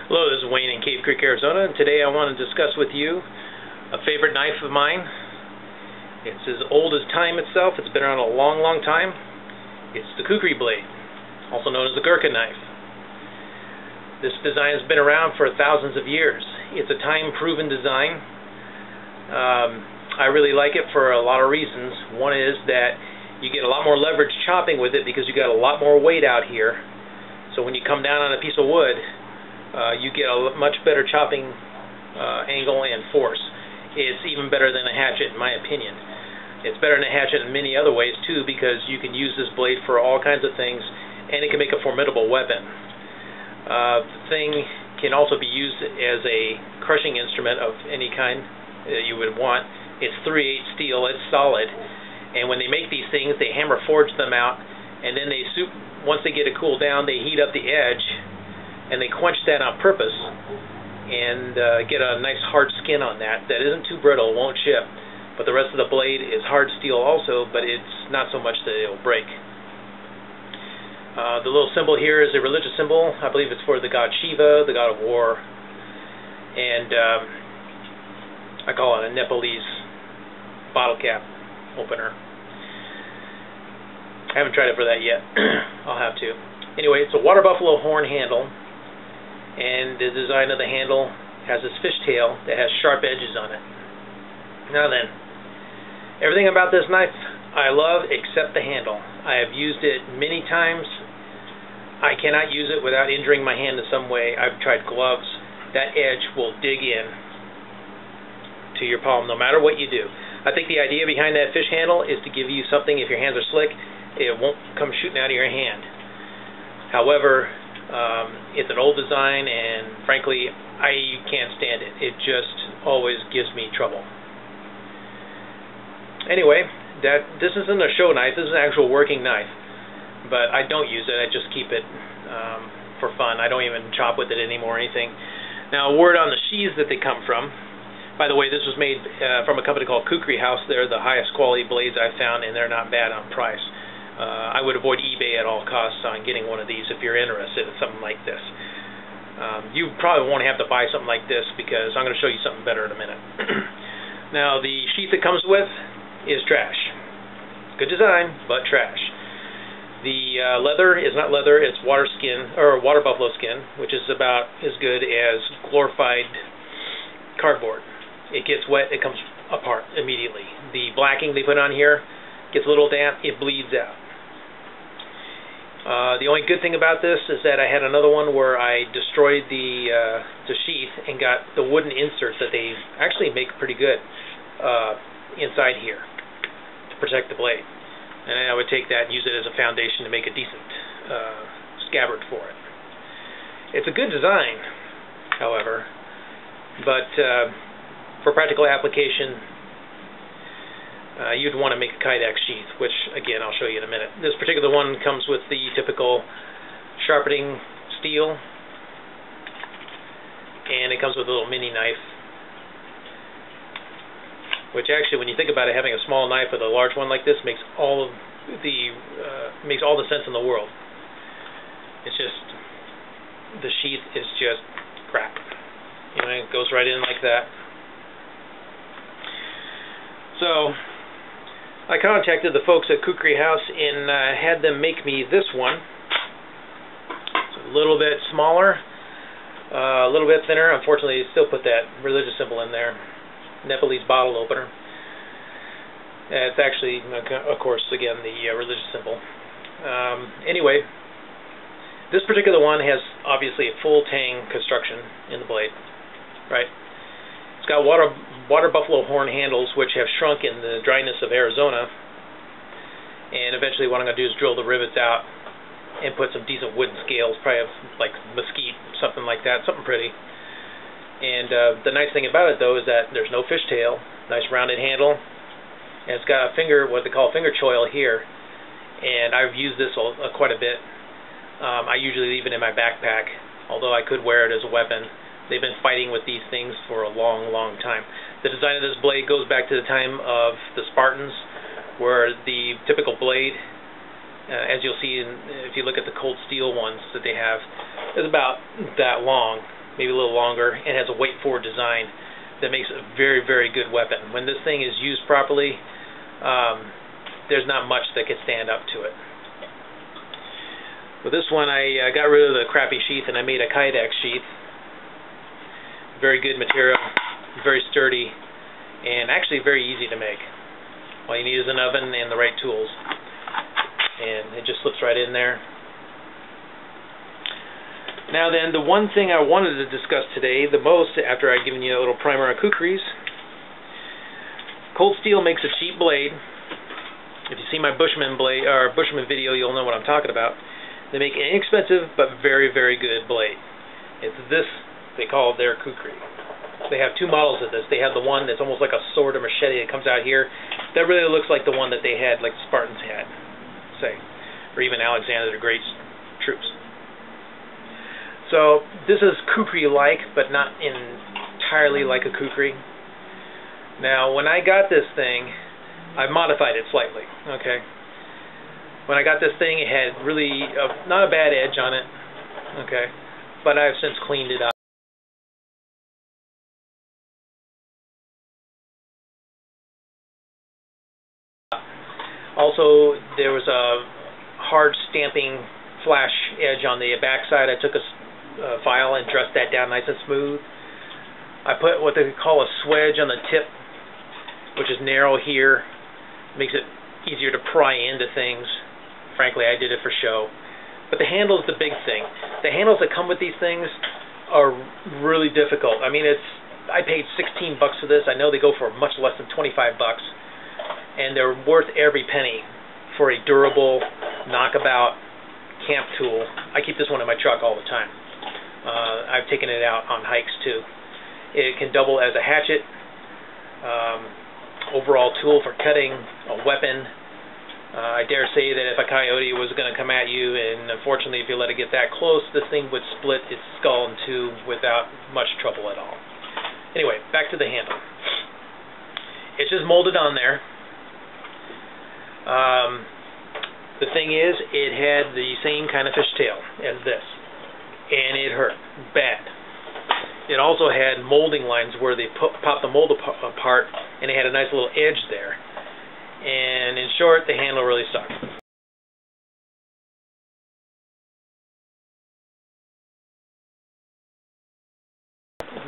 Hello, this is Wayne in Cave Creek, Arizona, and today I want to discuss with you a favorite knife of mine. It's as old as time itself. It's been around a long, long time. It's the Kukri blade, also known as the Gurkha knife. This design has been around for thousands of years. It's a time-proven design. I really like it for a lot of reasons. One is that you get a lot more leverage chopping with it because you got a lot more weight out here. So when you come down on a piece of wood, you get a much better chopping angle and force. It's even better than a hatchet, in my opinion. It's better than a hatchet in many other ways too, because you can use this blade for all kinds of things, and it can make a formidable weapon. The thing can also be used as a crushing instrument of any kind that you would want. It's 3/8 steel. It's solid, and when they make these things, they hammer forge them out, and then once they get it cooled down, they heat up the edge. And they quench that on purpose and get a nice hard skin on that isn't too brittle, won't chip. But the rest of the blade is hard steel also, but it's not so much that it'll break. The little symbol here is a religious symbol. I believe it's for the god Shiva, the god of war. And I call it a Nepalese bottle cap opener. I haven't tried it for that yet. I'll have to. Anyway, it's a water buffalo horn handle. And the design of the handle has this fishtail that has sharp edges on it. Now then, everything about this knife I love except the handle. I have used it many times. I cannot use it without injuring my hand in some way. I've tried gloves. That edge will dig in to your palm no matter what you do. I think the idea behind that fish handle is to give you something, if your hands are slick, it won't come shooting out of your hand. However, it's an old design, and frankly, I can't stand it. It just always gives me trouble. Anyway, this isn't a show knife. This is an actual working knife, but I don't use it. I just keep it for fun. I don't even chop with it anymore or anything. Now, a word on the sheaths that they come from. By the way, this was made from a company called Kukri House. They're the highest quality blades I've found, and they're not bad on price. I would avoid eBay at all costs on getting one of these if you're interested in something like this. You probably won't have to buy something like this because I'm going to show you something better in a minute. Now, the sheath it comes with is trash. Good design, but trash. The leather is not leather, it's water skin, or water buffalo skin, which is about as good as glorified cardboard. It gets wet, it comes apart immediately. The blacking they put on here gets a little damp, it bleeds out. The only good thing about this is that I had another one where I destroyed the sheath and got the wooden inserts that they actually make pretty good inside here to protect the blade. And I would take that and use it as a foundation to make a decent scabbard for it. It's a good design, however, but for practical application, you'd want to make a Kydex sheath, which, again, I'll show you in a minute. This particular one comes with the typical sharpening steel, and it comes with a little mini knife, which actually, when you think about it, having a small knife with a large one like this makes all the sense in the world. It's just, the sheath is just crap. You know, it goes right in like that. So, I contacted the folks at Kukri House and had them make me this one. It's a little bit smaller, a little bit thinner. Unfortunately, they still put that religious symbol in there. Nepalese bottle opener. It's actually, of course, again, the religious symbol. Anyway, this particular one has obviously a full tang construction in the blade, right? It's got water buffalo horn handles, which have shrunk in the dryness of Arizona, and eventually what I'm going to do is drill the rivets out and put some decent wooden scales, probably like mesquite, something like that, something pretty. And the nice thing about it, though, is that there's no fishtail, nice rounded handle, and it's got a what they call finger choil here, and I've used this quite a bit. I usually leave it in my backpack, although I could wear it as a weapon. They've been fighting with these things for a long, long time. The design of this blade goes back to the time of the Spartans, where the typical blade, as you'll see if you look at the cold steel ones that they have, is about that long. maybe a little longer, and has a weight-forward design that makes it a very, very good weapon. When this thing is used properly, there's not much that could stand up to it. With this one, I got rid of the crappy sheath and I made a Kydex sheath. Very good material, very sturdy, and actually very easy to make. All you need is an oven and the right tools, and it just slips right in there. Now then, the one thing I wanted to discuss today the most, after I've given you a little primer on kukris, Coldsteel makes a cheap blade. If you see my Bushman blade or Bushman video, you'll know what I'm talking about. They make an inexpensive but very, very good blade. It's this, they call it their kukri. They have two models of this. They have the one that's almost like a sword or machete that comes out here. That really looks like the one that they had, like the Spartans had, say, or even Alexander the Great's troops. So this is kukri-like, but not entirely like a kukri. Now, when I got this thing, I modified it slightly. Okay. When I got this thing, it had really not a bad edge on it. Okay, but I've since cleaned it up. Also, there was a hard stamping flash edge on the backside. I took a file and dressed that down nice and smooth. I put what they call a swedge on the tip, which is narrow here. Makes it easier to pry into things. Frankly, I did it for show. But the handle is the big thing. The handles that come with these things are really difficult. I mean, I paid $16 for this. I know they go for much less than $25. And they're worth every penny for a durable, knockabout camp tool. I keep this one in my truck all the time. I've taken it out on hikes too. It can double as a hatchet, overall tool for cutting, a weapon. I dare say that if a coyote was going to come at you, and unfortunately if you let it get that close, this thing would split its skull in two without much trouble at all. Anyway, back to the handle. It's just molded on there. The thing is, it had the same kind of fishtail as this, and it hurt bad. It also had molding lines where they popped the mold apart, and it had a nice little edge there. And in short, the handle really sucked.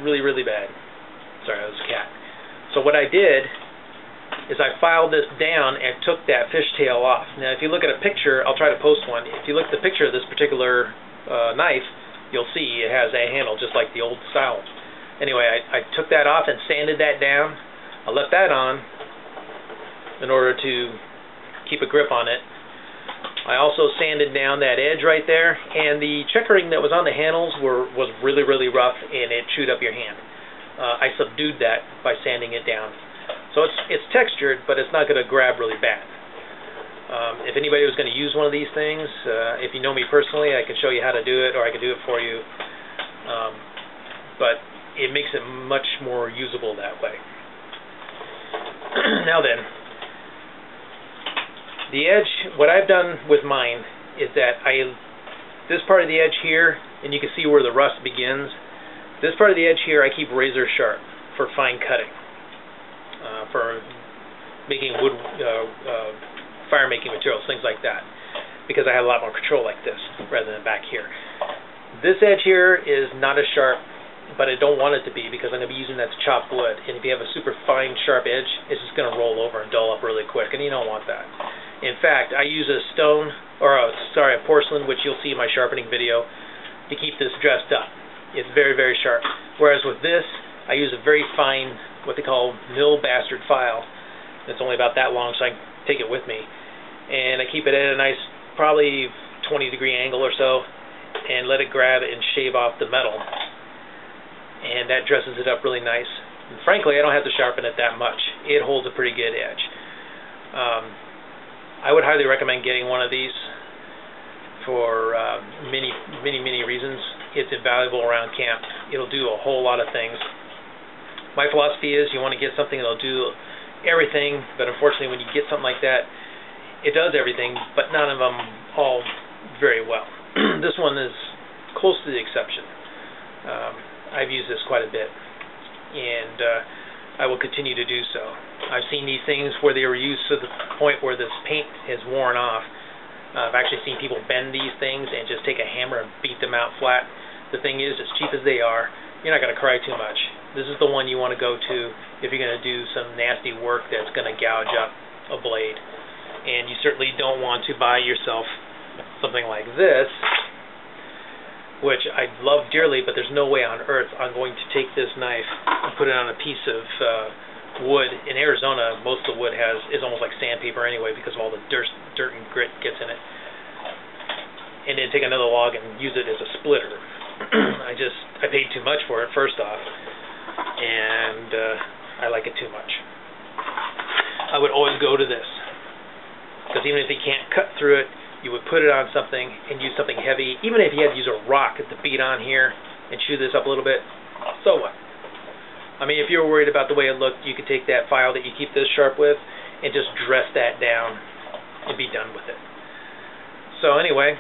Really, really bad. Sorry, that was a cat. So what I did is I filed this down and took that fishtail off. Now, if you look at a picture, I'll try to post one. If you look at the picture of this particular knife, you'll see it has a handle just like the old style. Anyway, I took that off and sanded that down. I left that on in order to keep a grip on it. I also sanded down that edge right there, and the checkering that was on the handles was really, really rough, and it chewed up your hand. I subdued that by sanding it down. So it's textured, but it's not going to grab really bad. If anybody was going to use one of these things, if you know me personally, I can show you how to do it, or I can do it for you. But it makes it much more usable that way. Now then, the edge, what I've done with mine is that this part of the edge here, and you can see where the rust begins, this part of the edge here I keep razor sharp for fine cutting, for making wood, fire making materials, things like that, because I have a lot more control like this rather than back here. This edge here is not as sharp, but I don't want it to be because I'm going to be using that to chop wood, and if you have a super fine sharp edge, it's just going to roll over and dull up really quick, and you don't want that. In fact, I use a stone, or a porcelain, which you'll see in my sharpening video, to keep this dressed up. It's very, very sharp. Whereas with this, I use a very fine, what they call mill bastard file. It's only about that long, so I can take it with me. And I keep it at a nice, probably 20-degree angle or so, and let it grab and shave off the metal. And that dresses it up really nice. And frankly, I don't have to sharpen it that much. It holds a pretty good edge. I would highly recommend getting one of these for many, many, many reasons. It's invaluable around camp. It'll do a whole lot of things. My philosophy is you want to get something that'll do everything, but unfortunately when you get something like that, it does everything, but none of them all very well. This one is close to the exception. I've used this quite a bit, and I will continue to do so. I've seen these things where they were used to the point where this paint has worn off. I've actually seen people bend these things and just take a hammer and beat them out flat. The thing is, as cheap as they are, you're not going to cry too much. This is the one you want to go to if you're going to do some nasty work that's going to gouge up a blade. And you certainly don't want to buy yourself something like this, which I love dearly, but there's no way on earth I'm going to take this knife and put it on a piece of wood. In Arizona, most of the wood is almost like sandpaper anyway because of all the dirt and grit gets in it. And then take another log and use it as a splitter. I paid too much for it, first off, and I like it too much. I would always go to this, because even if you can't cut through it, you would put it on something and use something heavy. Even if you had to use a rock to beat on here and chew this up a little bit, so what? I mean, if you were worried about the way it looked, you could take that file that you keep this sharp with and just dress that down and be done with it. So anyway,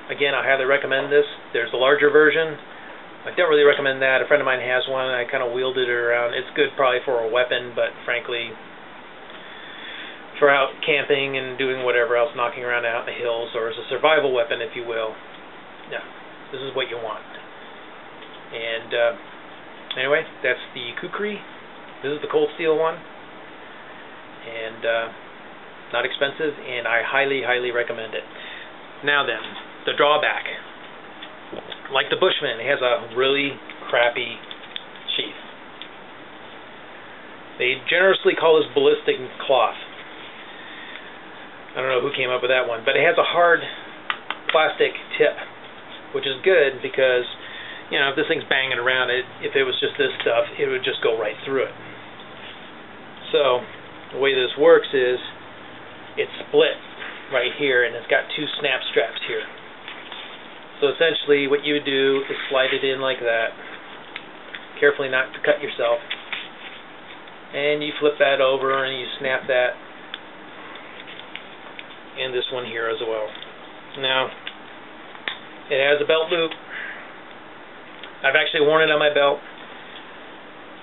again, I highly recommend this. There's the larger version. I don't really recommend that. A friend of mine has one, and I kind of wielded it around. It's good probably for a weapon, but frankly, for out camping and doing whatever else, knocking around out in the hills, or as a survival weapon, if you will, yeah, this is what you want. And anyway, that's the Kukri. This is the Coldsteel one, and not expensive, and I highly, highly recommend it. Now then, the drawback. Like the Bushman, it has a really crappy sheath. They generously call this ballistic cloth. I don't know who came up with that one, but it has a hard plastic tip, which is good because, you know, if this thing's banging around, if it was just this stuff, it would just go right through it. So, the way this works is, it's split right here, and it's got two snap straps here. So essentially what you would do is slide it in like that, carefully not to cut yourself, and you flip that over and you snap that, and this one here as well. Now, it has a belt loop. I've actually worn it on my belt.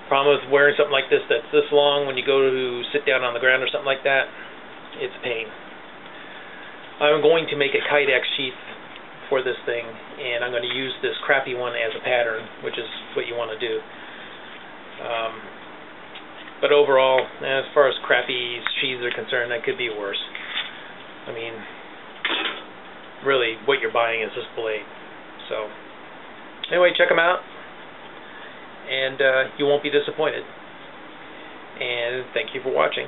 Problem with wearing something like this that's this long, when you go to sit down on the ground or something like that, it's a pain. I'm going to make a Kydex sheath for this thing, and I'm going to use this crappy one as a pattern, which is what you want to do. But overall, as far as crappy sheaths are concerned, that could be worse. I mean, really, what you're buying is this blade. So, anyway, check them out, and you won't be disappointed. And thank you for watching.